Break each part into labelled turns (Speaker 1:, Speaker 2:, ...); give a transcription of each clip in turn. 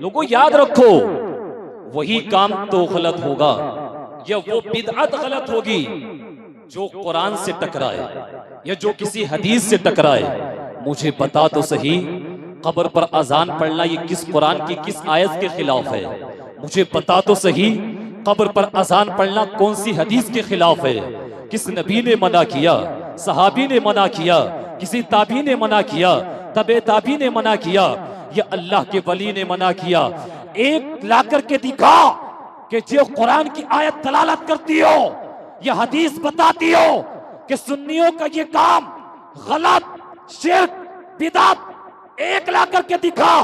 Speaker 1: लोगों याद रखो, वही काम तो गलत होगा या वो बिदअत गलत होगी जो कुरान से टकराए या जो किसी हदीस से टकराए। मुझे बता तो सही, कब्र पर अजान पढ़ना ये किस कुरान की किस आयत के खिलाफ है? मुझे बता तो सही, कब्र पर अजान पढ़ना कौन सी हदीस के खिलाफ है? किस नबी ने मना किया? सहाबी ने मना किया? किसी ताबी ने मना किया? तबे ताबी ने मना किया या अल्लाह के वली ने मना किया? एक ला करके दिखा कि जो कुरान की आयत दलालत करती हो या हदीस बताती हो कि सुन्नियों का ये काम गलत, शिर्क, बिदअत, एक ला करके दिखा।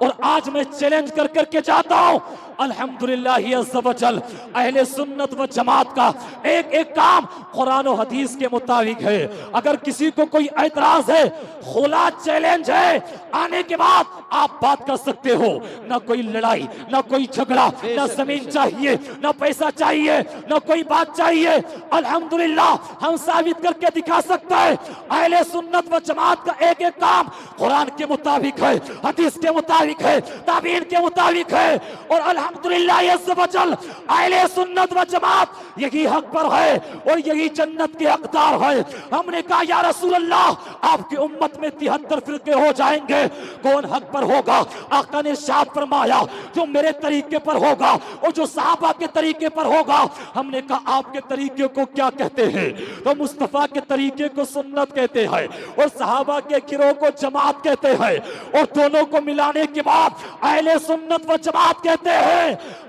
Speaker 1: और आज मैं चैलेंज कर करके जाता हूं, अल्हम्दुलिल्लाह अज़्ज़ व जल अहले सुन्नत व जमात का एक एक काम कुरान और हदीस के मुताबिक है। अगर किसी को कोई एतराज है, खुला चैलेंज है, आने के बाद आप बात कर सकते हो। ना कोई लड़ाई, ना कोई झगड़ा, ना जमीन चाहिए, ना पैसा चाहिए, ना कोई बात चाहिए। अल्हम्दुलिल्लाह हम साबित करके दिखा सकते हैं अहले सुन्नत व जमात का एक एक काम कुरान के मुताबिक है, हदीस के मुताबिक है, ताबीन के मुताबिक है। और अल्हम्दुलिल्लाह अज़्ज़ व जल अहले सुन्नत व जमात यही हक पर है और यही जन्नत के हकदार है। हमने कहा या रसूल अल्लाह, आपकी उम्मत में 73 फिरके हो जाएंगे, कौन हक पर होगा? आका ने इरशाद फरमाया जो मेरे तरीके पर होगा और जो सहाबा के तरीके पर होगा। हमने कहा आपके तरीके को क्या कहते हैं? तो मुस्तफा के तरीके को सुन्नत कहते हैं और सहाबा के गिरोह को जमात कहते हैं और दोनों को मिलाने के बाद अहले सुन्नत व जमात कहते हैं।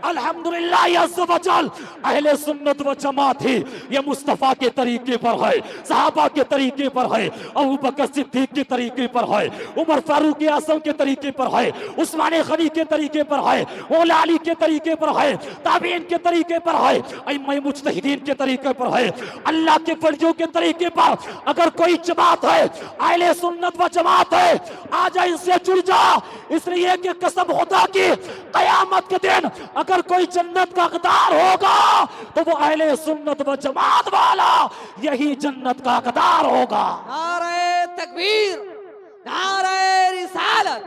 Speaker 1: अल्हम्दुलिल्लाह अज़्ज़ व जल अहले सुन्नत व जमात ही ये मुस्तफा के तरीके पर है, सहाबा के तरीके पर है, अबू बकर सिद्दीक के तरीके पर है, उमर फारूक आज़म के तरीके पर है, उस्मान गनी के तरीके पर है, मौला अली के तरीके पर है, ताबीन के तरीके पर है, अइम्मा मुज्तहिदीन के तरीके पर है, अल्लाह के फर्जों के तरीके पर। अगर कोई जमात है, अहले सुन्नत व जमात है, आजा इनसे जुड़ जा। इसलिए कि कसम खुदा की कयामत के दिन अगर कोई जन्नत का हकदार होगा तो वो अहले सुन्नत व जमात वाला यही जन्नत का हकदार होगा।
Speaker 2: नारे तकबीर, नारे रिसालत,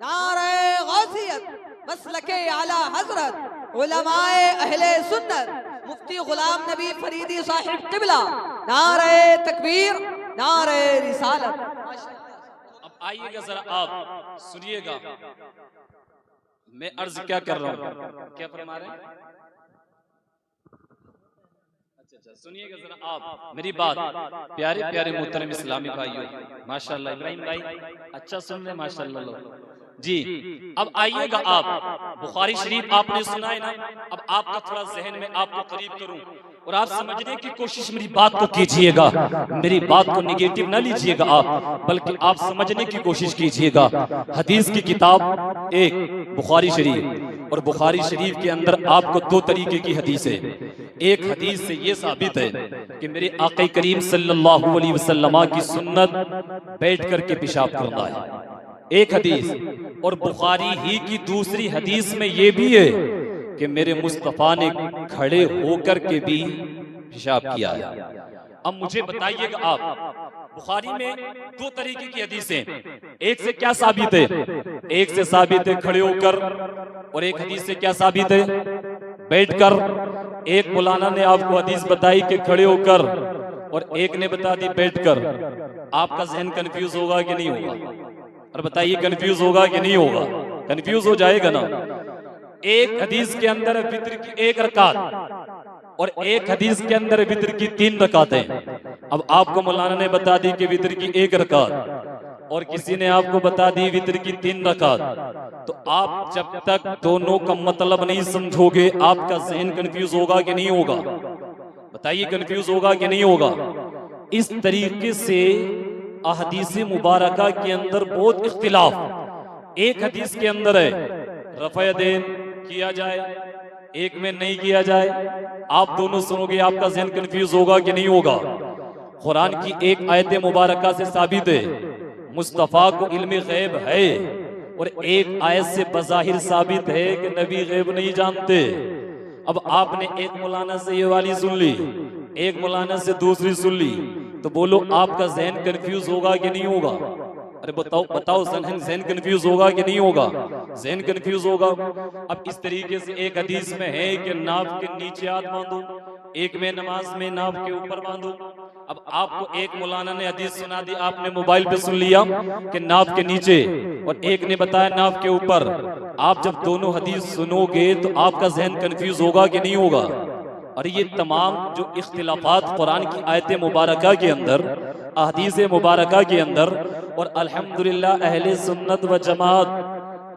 Speaker 2: नारे गौसियत, मसलके आला हजरत उलमाए अहले सुन्नत मुफ्ती गुलाम नबी फरीदी साहिब किबला, नारे तकबीर, नारे रिसालत।
Speaker 1: अब आइएगा जरा, आप सुनिएगा मैं अर्ज क्या कर रहा हूं, क्या फरमा रहे हैं? अच्छा, सुनिएगा जरा आप मेरी बात। प्यारे प्यारे मोहतरम इस्लामी भाइयों, माशाल्लाह इब्राहिम भाई अच्छा सुन रहे, माशाल्लाह जी। अब आइएगा आप, बुखारी शरीफ आपने सुना है ना, अब आपका थोड़ा जहन में आपको करीब करूं और आप समझने की कोशिश मेरी बात को कीजिएगा। मेरी बात को निगेटिव ना लीजिएगा आप, बल्कि आप समझने की कोशिश कीजिएगा। हदीस की किताब एक बुखारी शरीफ, और बुखारी शरीफ के अंदर आपको दो तरीके की हदीस है। एक हदीस से ये साबित है कि मेरे आका करीम सल्लल्लाहु अलैहि वसल्लम की सुन्नत बैठ करके पेशाब करना है, एक हदीस। और बुखारी ही की दूसरी हदीस में ये भी है कि मेरे मुस्तफा ने खड़े होकर के भी पेशाब किया है। अब मुझे बताइएगा आप, बुखारी में दो तरीके की हदीसें, एक से क्या साबित है? एक से साबित है खड़े होकर, और एक हदीस से क्या साबित है? बैठकर। एक मौलाना ने आपको हदीस बताई कि खड़े होकर, और एक ने बता दी बैठकर। आपका जहन कंफ्यूज होगा कि नहीं होगा? और बताइए कंफ्यूज होगा कि नहीं होगा? कंफ्यूज हो जाएगा ना। एक हदीस के अंदर वित्र की 1 रकात और एक हदीस के अंदर वित्र की 3 रकातें। अब आपको मौलाना ने बता दी कि वित्र की 1 रकात और किसी ने आपको बता दी वित्र की 3 रकात, तो आप जब तक दोनों का मतलब नहीं समझोगे आपका जहन कंफ्यूज होगा कि नहीं होगा? बताइए कंफ्यूज होगा कि नहीं होगा? इस तरीके से अहदीस मुबारका के अंदर बहुत इख्तिलाफ। एक हदीस के अंदर है रफ़ा देन किया जाए, एक में नहीं किया जाए। आप दोनों सुनोगे आपका जहन कंफ्यूज होगा कि नहीं होगा? कुरान की एक आयत मुबारका से साबित है मुस्तफ़ा को इल्म गैब है, और एक आयत से बज़ाहिर साबित है कि नबी गैब नहीं जानते। अब आपने एक मौलाना से ये वाली सुन ली, एक मौलाना से दूसरी सुन ली, तो बोलो आपका जहन कंफ्यूज होगा कि नहीं होगा? अरे बताओ बताओ, ज़हन कंफ्यूज होगा कि नहीं होगा? ज़हन कंफ्यूज होगा। अब इस तरीके से एक हदीस में है कि नाव के नीचे हाथ बांधो, एक में नमाज में नाव के ऊपर बांधो। अब आपको एक मौलाना ने हदीस सुना दी, आपने मोबाइल पे सुन लिया कि नाव के नीचे, और एक ने बताया नाव के ऊपर। आप जब दोनों हदीस सुनोगे तो आपका ज़हन कंफ्यूज होगा कि नहीं होगा? और ये तमाम जो इख्तिलाफात कुरान की आयत मुबारका के अंदर, अहदीस मुबारका के अंदर, और अल्हम्दुलिल्लाह अहले सुन्नत व जमात,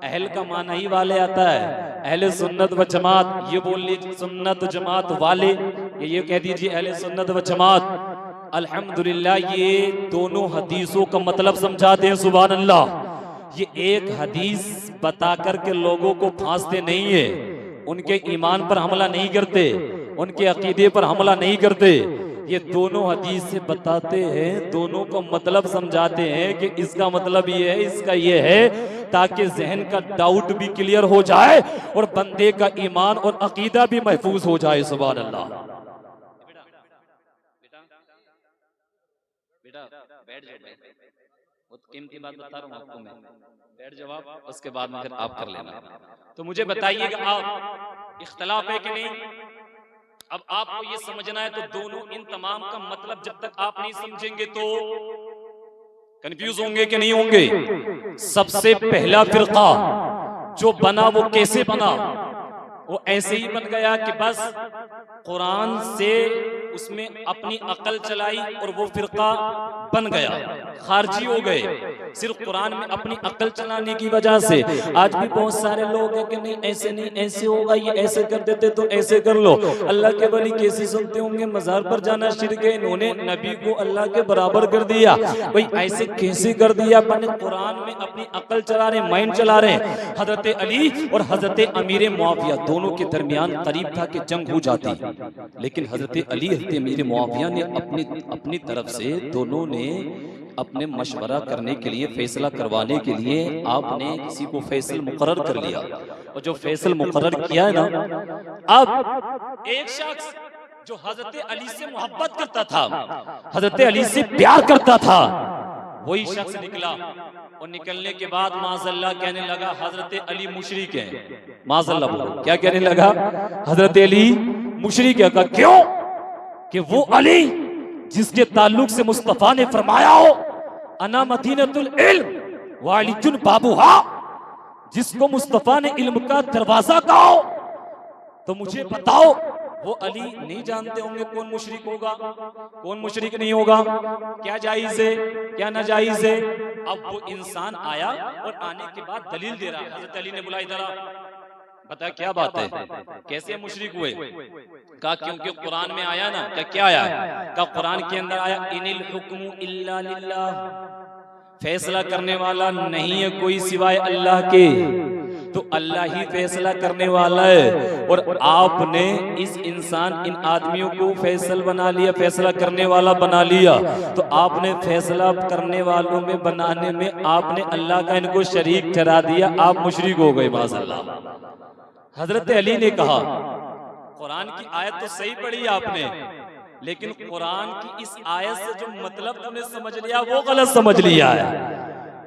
Speaker 1: अहल का माना ही वाले आता है, अहले सुन्नत व जमात, ये बोल लीजिए सुन्नत जमात वाले, ये कह दीजिए अहले सुन्नत व जमात। अल्हम्दुलिल्लाह ये दोनों हदीसों का मतलब समझाते हैं, सुभान अल्लाह। ये एक हदीस बता करके लोगों को फांसते नहीं है, उनके ईमान पर हमला नहीं करते, उनके अकीदे पर हमला नहीं करते। ये दोनों हदीस से बताते हैं, दोनों को मतलब समझाते हैं कि इसका मतलब ये है, इसका ये है, ताकि जहन का डाउट भी क्लियर हो जाए और बंदे का ईमान और अकीदा भी महफूज हो जाए, सुभान अल्लाह। बेटा बैठ जाओ, बहुत कीमती बात बता रहा हूँ आपको मैं, बैठ जाओ आप, उसके बाद में फिर आप कर लेना। तो मुझे बताइएगा आप, इख्तलाफ है कि नहीं? अब आपको ये समझना है, तो दोनों इन तमाम का मतलब जब तक आप नहीं समझेंगे तो कंफ्यूज होंगे कि नहीं होंगे? सबसे पहला फिरका जो बना वो कैसे बना? वो ऐसे ही बन गया कि बस कुरान से उसमें अपनी अकल चलाई और वो फिरका बन गया, खारजी हो गए सिर्फ कुरान में अपनी अकल चलाने की वजह से। आज भी बहुत सारे लोग हैं कि नहीं ऐसे नहीं, ऐसे होगा, ये ऐसे कर देते तो ऐसे कर लो। अल्लाह के वली कैसे सुनते होंगे, मजार पर जाना शिर्क है, इन्होंने नबी को अल्लाह के बराबर कर दिया। भाई ऐसे कैसे कर दिया? अपने कुरान में अपनी अकल चला रहे, माइंड चला रहे। हजरत अली और हजरत अमीर मुआविया दोनों के दरमियान करीब था कि जंग हो जाती, लेकिन हजरत अली हजरत अमीर मुआविया ने अपनी तरफ से, दोनों ने अपने मशवरा करने के लिए, फैसला करवाने के लिए आपने किसी को फैसल मुकर्रर कर लिया, और जो फैसल मुकर्रर किया है ना, अब एक शख्स जो हजरत अली से मोहब्बत करता था, हजरत अली से प्यार करता था, वही शख्स निकला, और निकलने के बाद माज़अल्लाह कहने लगा हजरत अली मुशरिक है। माज़अल्लाह बोलो, क्या कहने लगा? हजरत अली मुशरिक है। का क्यों? कि वो अली जिसके ताल्लुक से मुस्तफा ने फरमाया हो अना मदीनतुल इल्म व अलीयुन बाबुहा, जिसको मुस्तफा ने इल्म का दरवाजा कहा हो, तो मुझे बताओ वो अली नहीं जानते होंगे कौन मुशरिक होगा, कौन मुशरिक नहीं होगा, क्या जायज है, क्या नाजायज है। अब वो इंसान आया और आने के बाद दलील दे रहा है। हज़रत अली ने बुलाई, जरा बता क्या बात है, कैसे मुशरिक हुए? कहा क्योंकि कुरान में आया ना। क्या आया? कहा कुरान के अंदर आया इनिल हुक्मु इल्ला लिल्लाह, फैसला करने वाला नहीं है कोई सिवाय अल्लाह के, तो अल्लाह ही फैसला करने वाला है। और आपने इस इंसान, इन आदमियों को फैसल बना लिया, फैसला करने वाला बना लिया, तो आपने फैसला करने वालों में बनाने में आपने अल्लाह का इनको शरीक ठहरा दिया, आप मुशरिक हो गए माज़अल्लाह। हजरत अली ने कहा कुरान की आयत तो सही पढ़ी आपने, लेकिन कुरान की इस आयत से जो मतलब तुमने समझ लिया वो गलत समझ लिया है।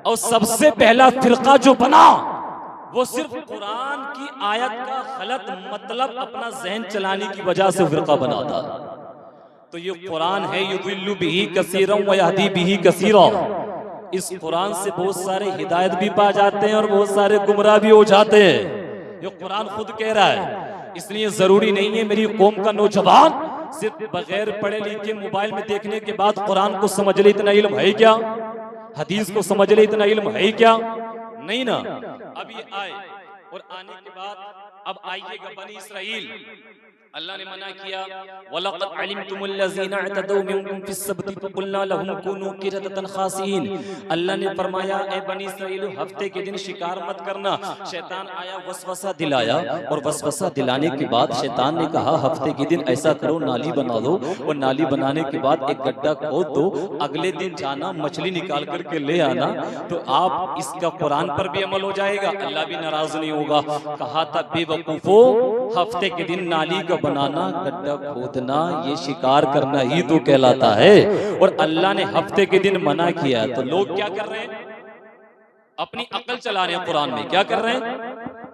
Speaker 1: और सबसे पहला फिरका जो बना वो सिर्फ कुरान की आयत का गलत मतलब अपना जहन चलाने की वजह से फिरका बना था। तो ये कुरान है, युदिल्लु बिही कसीरन व यहदी बिही कसीरा। इस कुरान से बहुत सारे हिदायत भी पा जाते हैं और बहुत सारे गुमराह भी हो जाते हैं। ये कुरान खुद कह रहा है। इसलिए जरूरी नहीं है मेरी कौम का नौजवान सिर्फ बगैर पढ़े लिखे मोबाइल में देखने के बाद कुरान को समझ ले, इतना इल्म है क्या? हदीस को समझ ले, इतना इल्म है क्या? नहीं ना। अब ये आए और आने के बाद अब आइएगा बनी इसराइल, अल्लाह ने मना किया वलक़द अलिमतुमुल्लज़ीना अतदौ मिनकुम फिस्सब्ति फक़ुलना लहुम कुनू क़िरदतन ख़ासिईन। अल्लाह ने फरमाया ए बनी इसराइल हफ्ते के दिन शिकार मत करना। शैतान आया, वसवसा दिलाया, और वसवसा दिलाने के बाद शैतान ने कहा हफ्ते के दिन ऐसा करो, नाली बना दो, और नाली बनाने के बाद एक गड्ढा खोद दो, अगले दिन जाना मछली निकाल करके ले आना, तो आप इसका कुरान पर भी अमल हो जाएगा, अल्लाह भी नाराज नहीं होगा। कहा था बेवकूफो, हफ्ते के दिन नाली का बनाना, गड्ढा खोदना, ये शिकार करना ही तो कहलाता है, और अल्लाह ने हफ्ते के दिन मना किया। तो लोग क्या कर रहे हैं? अपनी अकल चला रहे हैं कुरान में। क्या कर रहे हैं?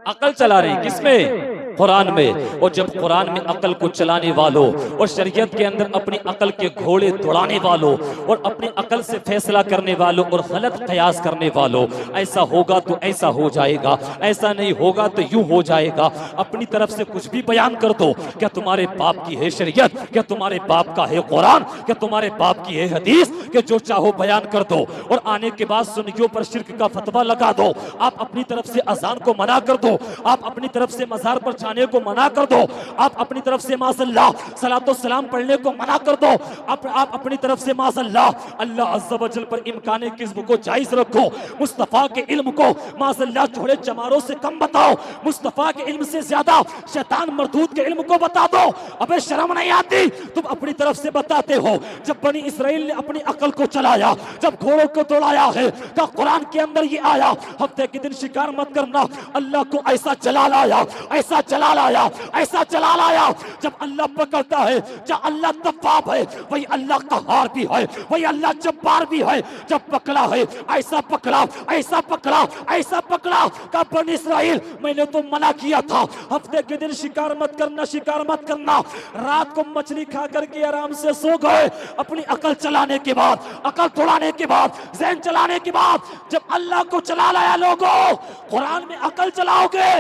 Speaker 1: अकल चला रहे हैं। किसमें? कुरान में। और जब कुरान में अकल को चलाने वालों और शरीयत के अंदर अपनी अकल के घोड़े दौड़ाने वालों और अपनी अकल से फैसला करने वालों और गलत कयास करने वालों, ऐसा होगा तो ऐसा हो जाएगा, ऐसा नहीं होगा तो यूं हो जाएगा, अपनी तरफ से कुछ भी बयान कर दो। क्या तुम्हारे बाप की है शरीयत? क्या तुम्हारे बाप का है कुरान? क्या तुम्हारे बाप की है हदीस? कि जो चाहो बयान कर दो और आने के बाद सुन्नियों पर शिर्क का फतवा लगा दो। आप अपनी तरफ से अजान को मना कर दो, आप अपनी तरफ से मजार पर जाने को मना कर दो, आप अपनी तरफ से माज़अल्लाह सलातो सलाम पढ़ने को मना कर दो, आप अपनी तरफ से माज़अल्लाह अल्लाह अज़्ज़ा व जल पर इम्कान किस्म को जायज रखो। मुस्तफ़ा के इल्म को माज़अल्लाह छोड़े चमारों से कम बताओ, मुस्तफ़ा के इल्म से ज्यादा शैतान मरदूद के इल्म को बता दो। अबे शर्म नहीं आती? तुम अपनी तरफ से बताते हो। जब बनी इसराइल ने अपनी अकल को चलाया, जब घोड़ों को दौड़ाया है, तो कुरान के अंदर ये आया, हफ्ते के दिन शिकार मत करना। अल्लाह को ऐसा जलाल आया, ऐसा जलाल आया, ऐसा जलाल आया। जब अल्लाह पकड़ता है, जब अल्लाह तव्वाब है, वही अल्लाह कहार भी है, वही अल्लाह जब्बार भी है। जब पकड़ा है, ऐसा पकड़ा, ऐसा पकड़ा, ऐसा पकड़ा का बनी इसराइल मैंने तो मना किया था, हफ्ते के दिन शिकार मत करना, शिकार मत करना। रात को मछली खा करके आराम से सो गए। अपनी अकल चलाने के बाद, अकल दौड़ाने के बाद, ज़हन चलाने के बाद, जब अल्लाह को चला लाया लोगों, कुरान में अकल चलाओगे।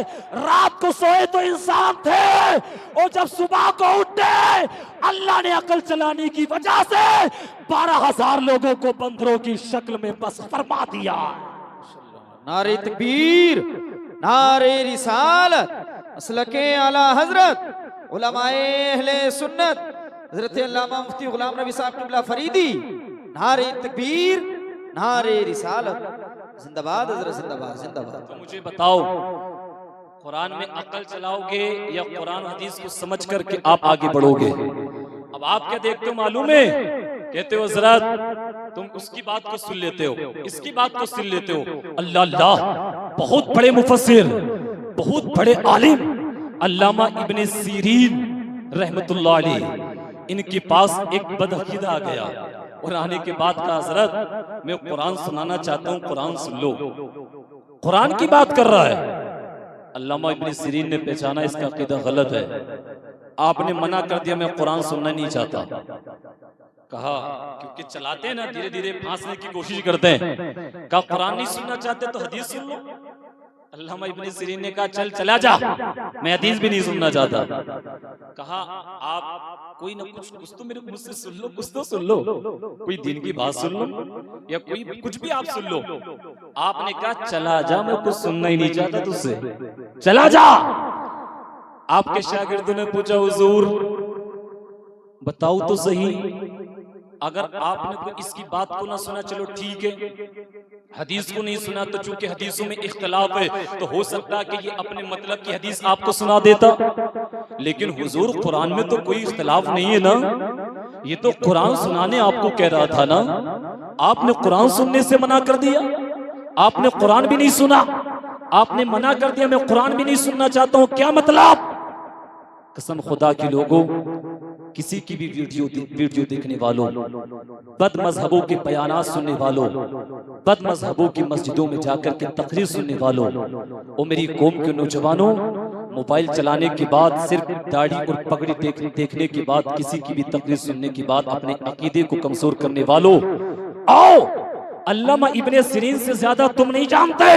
Speaker 1: रात को सोए तो इंसान थे और जब सुबह को उठे, अल्लाह ने अकल चलाने की वजह से 12,000 लोगों को बंदरों की शक्ल में बस फरमा दिया।
Speaker 3: नारे तकबीर, नारे रिसालत, मसलके आला हजरत उलमाए अहले सुन्नत हजरत अल्लामा मुफ्ती गुलाम नबी साहब किबला फरीदी। नारे तकबीर, नारे रिसालत, जिंदाबाद हजरत, जिंदाबाद, जिंदाबाद।
Speaker 1: तो मुझे बताओ, कुरान में अकल चलाओगे या कुरान हदीस को समझ करके आप आगे बढ़ोगे? अब आप क्या देखते हो मालूम है? कहते हो हजरत तुम उसकी बात को सुन लेते हो, इसकी बात को सुन लेते हो। अल्लाह अल्लाह, बहुत बड़े मुफस्सिर, बहुत बड़े आलिम अल्लामा इब्ने सीरीन रहमतुल्लाह अलैह, इनके पास एक बदअकीदा आ गया और आने के बाद कहा हजरत मैं कुरान सुनाना चाहता हूँ, कुरान सुन लो। कुरान की बात कर रहा है। अल्लामा इब्ने सीरीन ने पहचाना इसका अकीदा गलत है। आपने मना कर दिया, मैं कुरान सुनना नहीं चाहता। कहा क्योंकि चलाते हैं ना, धीरे धीरे फांसने की कोशिश करते हैं। कहा कुरान नहीं सुनना चाहते तो हदीस सुन लो। अल्लामा इब्ने सीरीन ने कहा चल चला जा, मैं हदीस भी नहीं सुनना चाहता। कहा आप कोई ना कुछ तो मेरे मुझसे सुन लो, कुछ तो सुन लो, कोई दिन की बात सुन लो या कोई कुछ भी आप सुन लो। आपने कहा चला जा, मैं कुछ सुनना ही नहीं चाहता तुझसे, चला जा। आपके शागिर्दों ने पूछा हुजूर बताओ तो सही, अगर आपने कोई इसकी बात को ना सुना चलो ठीक है, हदीस को नहीं सुना तो चूंकि हदीसों में इख्तिलाफ है तो हो सकता है कि ये अपने मतलब की हदीस आपको सुना देता, लेकिन हुजूर कुरान में तो कोई इख्तिलाफ नहीं है ना, ये तो कुरान सुनाने आपको कह रहा था ना, आपने कुरान सुनने से मना कर दिया, आपने कुरान भी नहीं सुना, आपने मना कर दिया मैं कुरान भी नहीं सुनना चाहता हूं, क्या मतलब? कसम खुदा की लोगों, किसी की भी वीडियो देखने वालों, बद मजहबों के बयानात सुनने वालों, बद मजहबों की मस्जिदों में जाकर के तकरीर सुनने वालों, और मेरी कौम के नौजवानों, मोबाइल चलाने के बाद, सिर्फ दाढ़ी और पगड़ी देखने के बाद, किसी की भी तकरीर सुनने के बाद अपने अकीदे को कमजोर करने वालों, आओ अल्लामा इब्ने सीरीन से ज्यादा तुम नहीं जानते,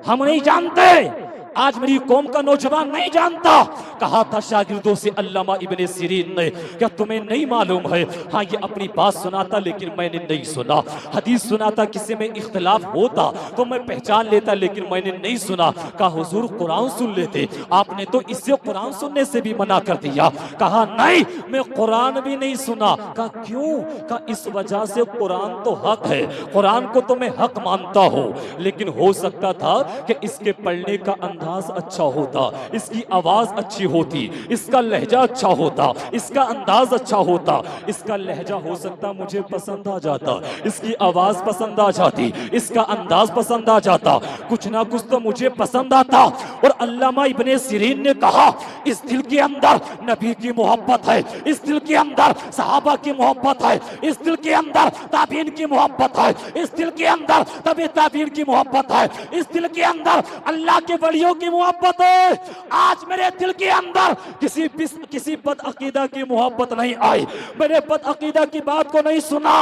Speaker 1: हम नहीं जानते, आज मेरी कौम का नौजवान नहीं जानता। कहा था शागिर्दों से अल्लामा इब्ने सीरीन ने, क्या तुम्हें नहीं मालूम है? हाँ ये अपनी बात सुनाता लेकिन मैंने नहीं सुना, हदीस सुनाता किसी में इख्तिलाफ होता तो मैं पहचान लेता लेकिन मैंने नहीं सुना। कहा हुजूर कुरान सुन लेते, आपने तो इससे कुरान सुनने से भी मना कर दिया। कहा नहीं मैं कुरान भी नहीं सुना। कहा क्यों? कहा इस वजह से कुरान तो हक है, कुरान को तो मैं हक मानता हूँ, लेकिन हो सकता था कि इसके पढ़ने का अंदाज अंदाज अच्छा होता, इसकी आवाज अच्छी होती, इसका लहजा अच्छा होता, इसका अंदाज अच्छा होता, इसका लहजा हो सकता मुझे पसंद आ जाता, इसकी आवाज पसंद आ जाती, इसका अंदाज पसंद आ जाता, कुछ ना कुछ तो मुझे पसंद आता। और अल्लामा इब्ने सिरीन ने कहा, इस दिल के अंदर नबी की मोहब्बत है, इस दिल के अंदर सहाबा की मोहब्बत है, इस दिल के अंदर ताबीन की मोहब्बत है, इस दिल के अंदर तबे ताबीन की मोहब्बत है, इस दिल के अंदर अल्लाह के वलियों की मोहब्बत है। आज मेरे दिल के अंदर किसी बदअकीदा की मोहब्बत नहीं आई, मैंने बदअकीदा की बात को नहीं सुना।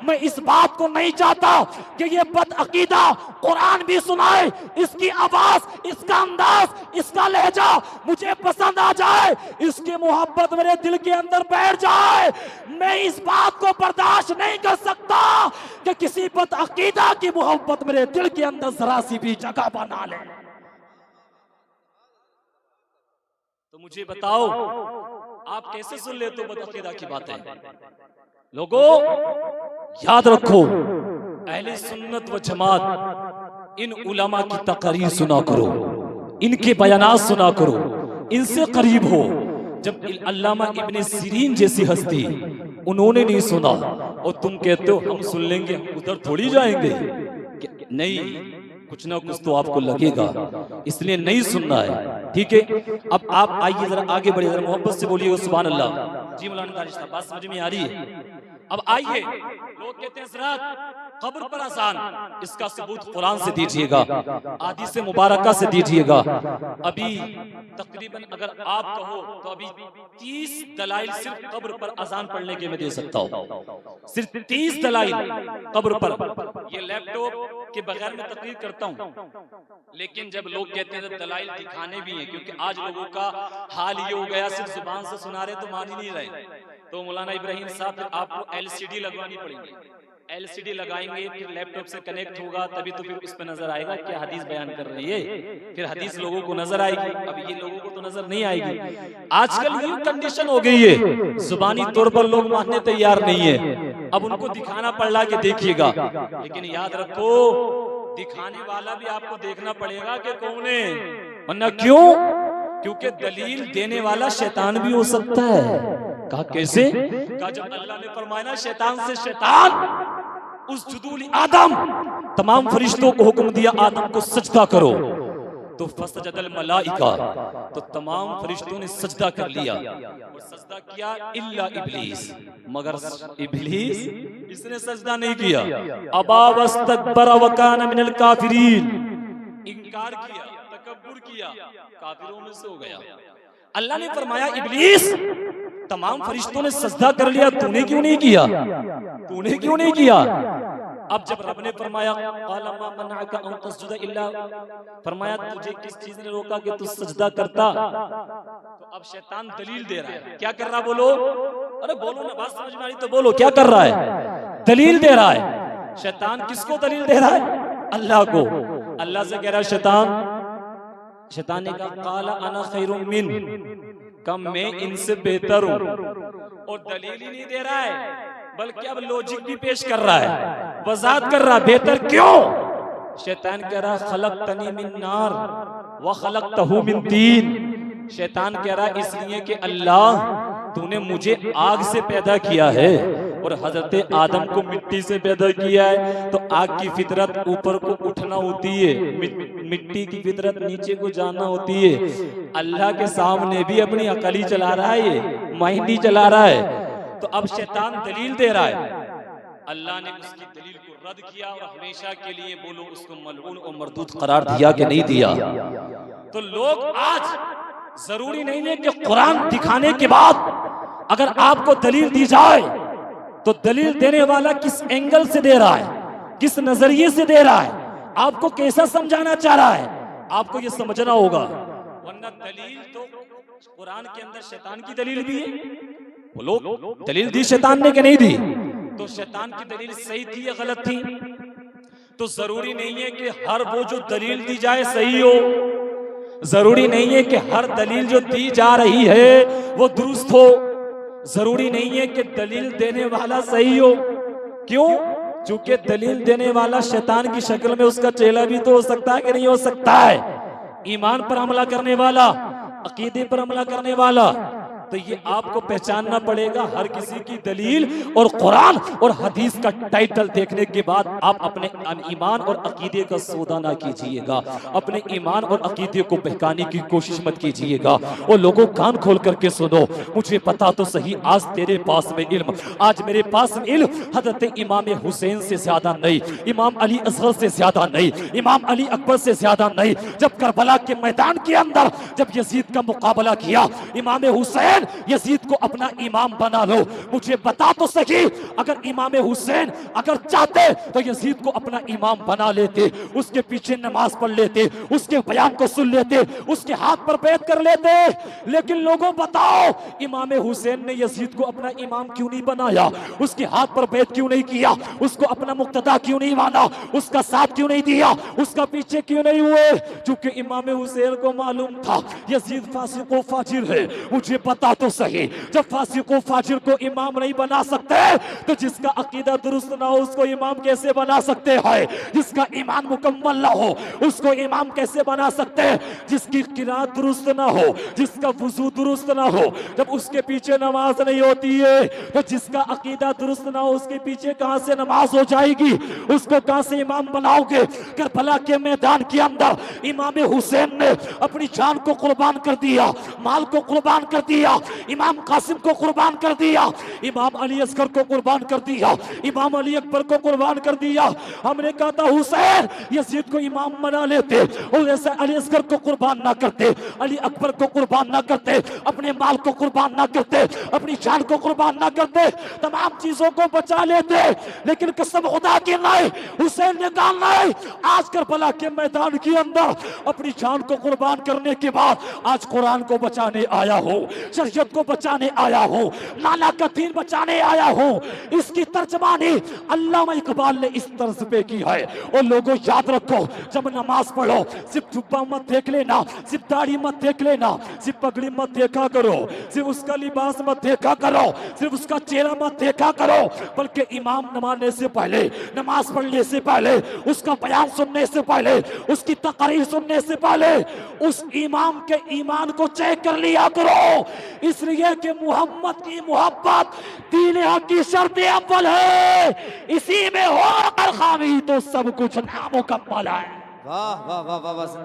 Speaker 1: मैं इस बात को नहीं चाहता कि ये बदअकीदा कुरान भी सुनाए, इसकी आवाज, इसका अंदाज, इसका लहजा मुझे पसंद आ जाए, इसकी मोहब्बत मेरे दिल के अंदर बैठ जाए। मैं इस बात को बर्दाश्त नहीं कर सकता कि किसी बदअकीदा की मोहब्बत मेरे दिल के अंदर जरा सी भी जगह बना ले। तो मुझे बताओ, आप कैसे सुन लेते हो बदअकीदा की बातें? लोगों याद रखो, अहले सुन्नत व जमात इन उलमा की तकरीर सुना करो, इनके बयानात सुना करो, इनसे करीब हो। जब अल्लामा इब्ने सिरीन जैसी हस्ती उन्होंने नहीं सुना और तुम कहते हो हम सुन लेंगे, हम उधर थोड़ी जाएंगे। नहीं, कुछ ना कुछ तो आपको लगेगा, इसलिए नहीं सुनना है। ठीक है, अब आप आइए जरा आगे बढ़िए, जरा मोहब्बत से बोलिएगा सुभान अल्लाह। जी मौलाना रिश्ता बात समझ में आ रही है? अब आइए, लोग कहते हैं सरात कब्र पर आसान, इसका सबूत कुरान से दीजिएगा, हदीस मुबारका से दीजिएगा। अभी तकरीबन अगर आप कहो तो अभी 30 दलाइल सिर्फ कब्र पर अजान पढ़ने के मैं दे सकता हूँ, सिर्फ 30 दलाइल कब्र पर। ये लैपटॉप के बगैर मैं तकरीर करता हूँ, लेकिन जब लोग कहते हैं दलाइल दिखाने भी हैं, क्योंकि आज लोगों का हाल ये हो गया सिर्फ जुबान से सुना रहे तो मान ही नहीं रहे। तो मौलाना इब्राहिम साहब आपको LCD लगवानी पड़ेगी, LCD लगाएंगे, फिर लैपटॉप से कनेक्ट होगा, तभी तो फिर उस पर नजर आएगा क्या हदीस बयान कर रही है, फिर हदीस लोगों को नजर आएगी। अब ये लोगों को तो नजर नहीं आएगी। आजकल ये कंडीशन हो गई है, जुबानी तौर पर लोग मानने तैयार नहीं है, अब उनको दिखाना पड़ रहा कि देखिएगा। लेकिन याद रखो, दिखाने वाला भी आपको देखना पड़ेगा कि कौन है, वरना क्यों? क्योंकि दलील देने वाला शैतान भी हो सकता है। कहा कैसे? कहा जब अल्लाह ने फरमाया शैतान से शैतान उस जुदूल आदम, तमाम फरिश्तों को हुक्म दिया आदम को सजदा करो, तो फसजदल मलाइका, तो तमाम फरिश्तों ने सजदा कर लिया और सजदा किया इल्ला इब्लीस, मगर इब्लीस इसने सजदा नहीं किया। अबा वस्तकबरा व कान मिनल काफिरीन, इनकार किया, तकब्बुर किया, काफिरों में से हो गया। अल्लाह ने फरमाया इब्लीस, तमाम फरिश्तों ने सजदा कर लिया, तूने क्यों नहीं किया? तूने क्यों नहीं किया? अब जब रब ने फरमाया फरमाया तुझे किस चीज ने रोका कि तू सजदा करता? तो अब शैतान दलील दे रहा है। क्या कर रहा? बोलो, अरे बोलो ना, बात समझ में आ रही तो बोलो, क्या कर रहा है? दलील दे रहा है। शैतान किसको दलील दे रहा है? अल्लाह को। अल्लाह से कह रहा है शैतान ने कहा काला अना खैरुम मिन, कम मैं इनसे बेहतर हूँ। और दलील ही नहीं दे रहा है, बल्कि अब लॉजिक भी पेश कर रहा है, वजाहत कर रहा है, बेहतर क्यों? शैतान कह रहा खलक़तनी मिन नार व खलक़तहू मिन तीन। शैतान कह रहा इसलिए कि अल्लाह तूने मुझे आग से पैदा किया है और हजरत आदम को मिट्टी से पैदा किया है, तो आग की फितरत ऊपर को उठना होती है, मिट्टी की फितरत नीचे को जाना होती है। अल्लाह के सामने भी अपनी अकल ही चला रहा है, ये माइंड ही चला रहा है। तो अब शैतान दलील दे रहा है, अल्लाह ने उसकी दलील को रद्द किया और हमेशा के लिए बोलो उसको मलऊन और मरदूद करार दिया कि नहीं दिया? तो लोग आज जरूरी नहीं है कि कुरान दिखाने के बाद अगर आपको दलील दी जाए तो दलील देने वाला किस एंगल से दे रहा है, किस नजरिए से दे रहा है, आपको कैसा समझाना चाह रहा है, आपको ये समझना होगा। वरना दलील तो कुरान के अंदर शैतान की दलील भी है। बोलो, दलील दी शैतान ने कि नहीं दी? तो शैतान की दलील सही थी या गलत थी? तो जरूरी नहीं है कि हर वो जो दलील दी जाए सही हो, जरूरी नहीं है कि हर दलील जो दी जा रही है वो दुरुस्त हो, जरूरी नहीं है कि दलील देने वाला सही हो। क्यों? क्योंकि दलील देने वाला शैतान की शक्ल में उसका चेला भी तो हो सकता है कि नहीं हो सकता है। ईमान पर हमला करने वाला, अकीदे पर हमला करने वाला, तो ये आपको पहचानना पड़ेगा। हर किसी की दलील और कुरान और हदीस का टाइटल देखने के बाद आप अपने ईमान और अकीदे का सौदा ना कीजिएगा, अपने ईमान और अकीदे को बहकाने की कोशिश मत कीजिएगा। और लोगों कान खोल करके सुनो, मुझे पता तो सही आज तेरे पास में इल्म, आज मेरे पास में इल्म हजरत इमाम हुसैन से ज्यादा नहीं, इमाम अली असगर से ज्यादा नहीं, इमाम अली अकबर से ज्यादा नहीं। जब करबला के मैदान के अंदर जब यजीद का मुकाबला किया, इमाम हुसैन यजीद को अपना इमाम बना लो। मुझे बता तो सही, अगर इमाम हुसैन अगर चाहते तो यजीद को अपना इमाम बना लेते, उसके पीछे नमाज पढ़ लेते, उसके बयान को सुन लेते, उसके हाथ पर बैत कर लेते। लेकिन लोगों बताओ, इमाम हुसैन ने यजीद को अपना इमाम क्यों नहीं बनाया? उसके हाथ पर बैत क्यों नहीं किया? उसको अपना मुक्तदा क्यों नहीं माना? उसका साथ क्यों नहीं दिया? उसका पीछे क्यों नहीं हुए? क्योंकि इमाम हुसैन को मालूम था यजीद फासिक व फाजिर है। मुझे पता तो सही, जब फासिक व फाजिर को इमाम नहीं बना सकते तो जिसका अकीदा दुरुस्त ना हो उसको इमाम कैसे बना सकते हैं? जिसका ईमान मुकम्मल ना हो उसको इमाम कैसे बना सकते हैं? जिसकी किरात दुरुस्त ना हो, जिसका वुजू दुरुस्त ना हो, जब उसके पीछे नमाज नहीं होती है तो जिसका अकीदा दुरुस्त ना हो उसके पीछे कहां से नमाज हो जाएगी? उसको कहां से इमाम बनाओगे? करबला के मैदान के अंदर इमाम हुसैन ने अपनी जान को कुर्बान कर दिया, माल को कुर्बान कर दिया, इमाम कासिम को कुर्बान कर दिया, इमाम अली असगर को कुर्बान कर दिया, इमाम अली अकबर को कुर्बान कर दिया। हमने कहा था हुसैन यजीद को इमाम बना लेते और ऐसे अली असगर को कुर्बान ना करते, अली अकबर को कुर्बान ना करते, अपने माल को कुर्बान ना करते, अपनी जान को कुर्बान ना करते, तमाम चीजों को बचा लेते। लेकिन कसम खुदा की नहीं, हुसैन ने कहा नहीं, आज करबला के मैदान के अंदर अपनी जान को कुर्बान करने के बाद आज कुरान को बचाने आया हो, शरीयत को बचाने आया हो, नाला का दीन बचाने आया हो। इसकी तर्जमानी अल्लामा इकबाल ने इस तर्ज पे की है। और लोगों याद रखो, जब नमाज पढ़ो सिर्फ जुब्बा मत देख लेना, सिर्फ दाढ़ी मत देख लेना, सिर्फ पगड़ी मत देखा करो, सिर्फ उसका लिबास मत देखा करो, सिर्फ उसका चेहरा मत देखा करो, बल्कि इमाम नमाने से पहले, नमाज पढ़ने से पहले, उसका बयान सुनने से पहले, उसकी तकरीर सुनने से पहले उस इमाम के ईमान को चेक कर लिया करो। इसलिए कि मोहम्मद की मोहब्बत दीन हक की शर्त अव्वल है, इसी में हो खामी तो सब कुछ नामुकम्मल है।
Speaker 3: वाह वाह वाह वाह वाह।